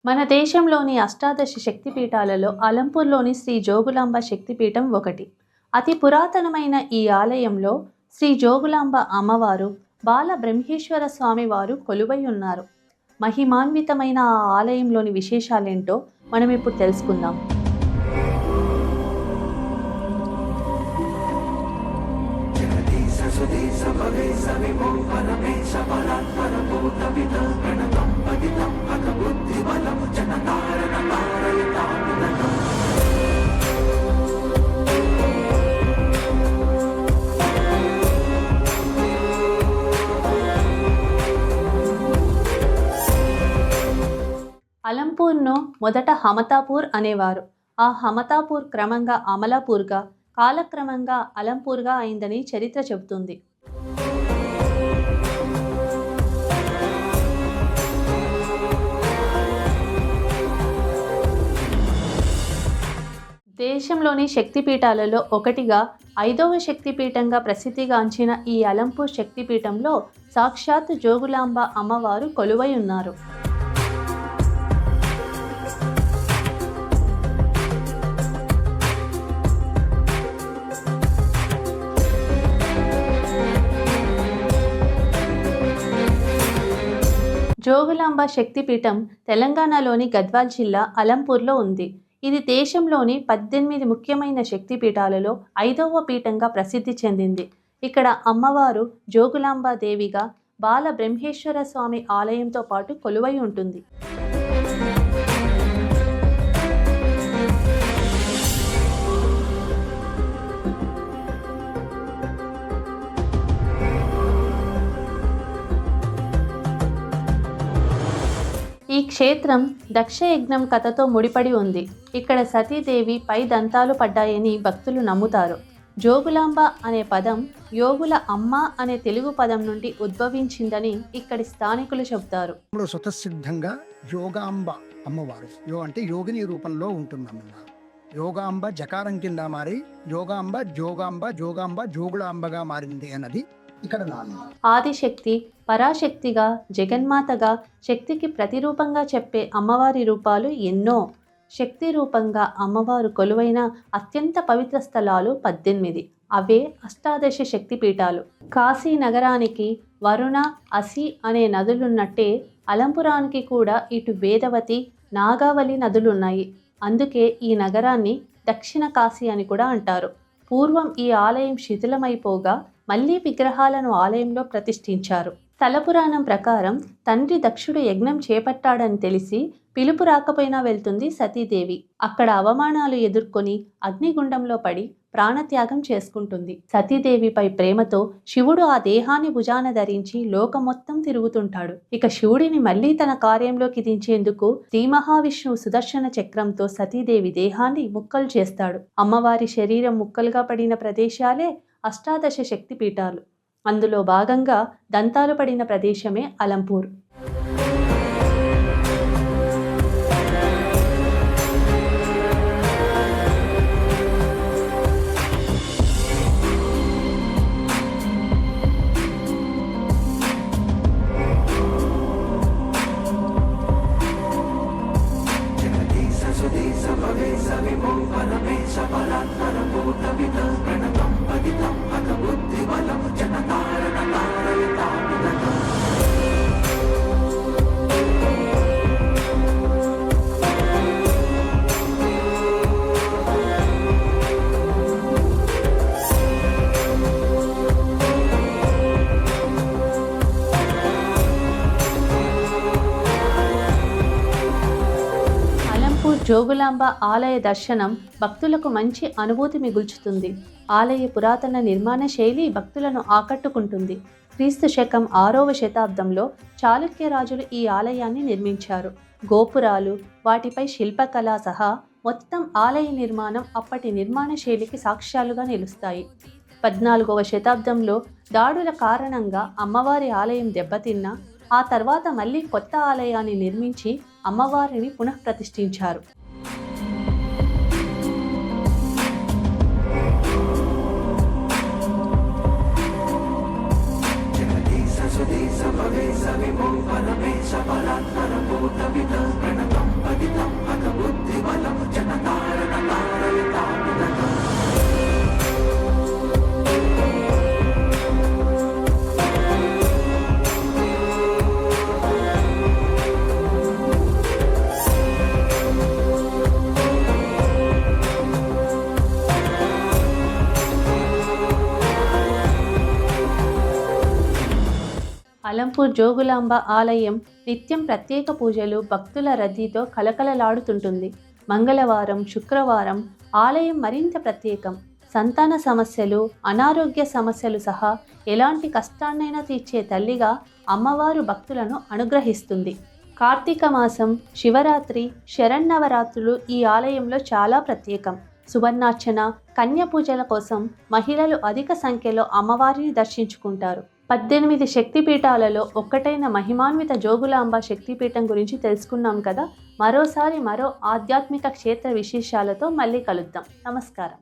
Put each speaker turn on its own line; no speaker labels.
మన దేశంలోని అష్టాదశ శక్తిపీఠాలలో అలంపూర్లోని శ్రీ జోగులాంబ శక్తిపీఠం ఒకటి. అతి పురాతనమైన ఈ ఆలయంలో శ్రీ జోగులాంబ అమ్మవారు, బాల బ్రహ్మేశ్వర స్వామి వారు కొలువై ఉన్నారు. మహిమాన్వితమైన ఆ ఆలయంలోని విశేషాలేంటో మనం ఇప్పుడు తెలుసుకుందాం. అలంపూర్ను మొదట హమతాపూర్ అనేవారు. ఆ హమతాపూర్ క్రమంగా అమలాపూర్గా, కాలక్రమంగా అలంపూర్గా అయిందని చరిత్ర చెబుతుంది. దేశంలోని శక్తిపీఠాలలో ఒకటిగా 5వ శక్తిపీఠంగా ప్రసిద్ధిగాంచిన ఈ అలంపూర్ శక్తిపీఠంలో సాక్షాత్ జోగులాంబ అమ్మవారు కొలువై ఉన్నారు. జోగులాంబ శక్తిపీఠం తెలంగాణలోని గద్వాల్ జిల్లా అలంపూర్లో ఉంది. ఇది దేశంలోని 18 ముఖ్యమైన శక్తిపీఠాలలో 5వ పీఠంగా ప్రసిద్ధి చెందింది. ఇక్కడ అమ్మవారు జోగులాంబ దేవిగా, బాల బ్రహ్మేశ్వర స్వామి ఆలయంతో పాటు కొలువై ఉంటుంది. ఈ క్షేత్రం దక్షయజ్ఞం కథతో ముడిపడి ఉంది. ఇక్కడ సతీదేవి పై దంతాలు పడ్డాయని భక్తులు నమ్ముతారు. జోగులాంబ అనే పదం యోగుల అమ్మ అనే తెలుగు పదం నుండి ఉద్భవించిందని ఇక్కడి స్థానికులు చెబుతారు.
స్వతసిద్ధంగా యోగాంబ అమ్మవారు అంటే యోగిని రూపంలో ఉంటుందన్నమాట. యోగాంబ జకారం కింద మారి యోగాంబ జోగాంబ జోగాంబ జోగులాంబగా మారింది అన్నది ఇక్కడ నాన్న.
ఆదిశక్తి, పరాశక్తిగా, జగన్మాతగా, శక్తికి ప్రతిరూపంగా చెప్పే అమ్మవారి రూపాలు ఎన్నో. శక్తి రూపంగా అమ్మవారు కొలువైన అత్యంత పవిత్ర స్థలాలు 18. అవే అష్టాదశ శక్తిపీఠాలు. కాశీ నగరానికి వరుణ, అసి అనే నదులున్నట్టే అలంపురానికి కూడా ఇటు వేదవతి, నాగావళి నదులున్నాయి. అందుకే ఈ నగరాన్ని దక్షిణ కాశీ అని కూడా అంటారు. పూర్వం ఈ ఆలయం శిథిలమైపోగా మళ్లీ విగ్రహాలను ఆలయంలో ప్రతిష్ఠించారు. స్థలపురాణం ప్రకారం తండ్రి దక్షుడు యజ్ఞం చేపట్టాడని తెలిసి పిలుపు రాకపోయినా వెళ్తుంది సతీదేవి. అక్కడ అవమానాలు ఎదుర్కొని అగ్నిగుండంలో పడి ప్రాణత్యాగం చేసుకుంటుంది. సతీదేవిపై ప్రేమతో శివుడు ఆ దేహాన్ని భుజాన ధరించి లోకం మొత్తం తిరుగుతుంటాడు. ఇక శివుడిని మళ్లీ తన కార్యంలోకి దించేందుకు శ్రీ మహావిష్ణువు సుదర్శన చక్రంతో సతీదేవి దేహాన్ని ముక్కలు చేస్తాడు. అమ్మవారి శరీరం ముక్కలుగా పడిన ప్రదేశాలే అష్టాదశ శక్తిపీఠాలు. అందులో భాగంగా దంతాలు పడిన ప్రదేశమే అలంపూర్. జోగులాంబ ఆలయ దర్శనం భక్తులకు మంచి అనుభూతి మిగుల్చుతుంది. ఆలయ పురాతన నిర్మాణ శైలి భక్తులను ఆకట్టుకుంటుంది. క్రీస్తు శకం 6వ శతాబ్దంలో చాళుక్య రాజులు ఈ ఆలయాన్ని నిర్మించారు. గోపురాలు, వాటిపై శిల్పకళ సహా మొత్తం ఆలయ నిర్మాణం అప్పటి నిర్మాణ శైలికి సాక్ష్యాలుగా నిలుస్తాయి. 14వ శతాబ్దంలో దాడుల కారణంగా అమ్మవారి ఆలయం దెబ్బతిన్నా ఆ తర్వాత మళ్ళీ కొత్త ఆలయాన్ని నిర్మించి అమ్మవారిని పునఃప్రతిష్ఠించారు.
సవిమో పరమేశ పరాత్పర భూత విద ప్రణతం
అలంపూర్ జోగులాంబ ఆలయం నిత్యం ప్రత్యేక పూజలు, భక్తుల రద్దీతో కలకలలాడుతుంటుంది. మంగళవారం, శుక్రవారం ఆలయం మరింత ప్రత్యేకం. సంతాన సమస్యలు, అనారోగ్య సమస్యలు సహా ఎలాంటి కష్టాన్నైనా తీర్చే తల్లిగా అమ్మవారు భక్తులను అనుగ్రహిస్తుంది. కార్తీక మాసం, శివరాత్రి, శరన్నవరాత్రులు ఈ ఆలయంలో చాలా ప్రత్యేకం. సువర్ణార్చన, కన్య పూజల కోసం మహిళలు అధిక సంఖ్యలో అమ్మవారిని దర్శించుకుంటారు. 18 శక్తిపీఠాలలో ఒక్కటైన మహిమాన్విత జోగులాంబ శక్తిపీఠం గురించి తెలుసుకున్నాం కదా. మరోసారి మరో ఆధ్యాత్మిక క్షేత్ర విశేషాలతో మళ్ళీ కలుద్దాం. నమస్కారం.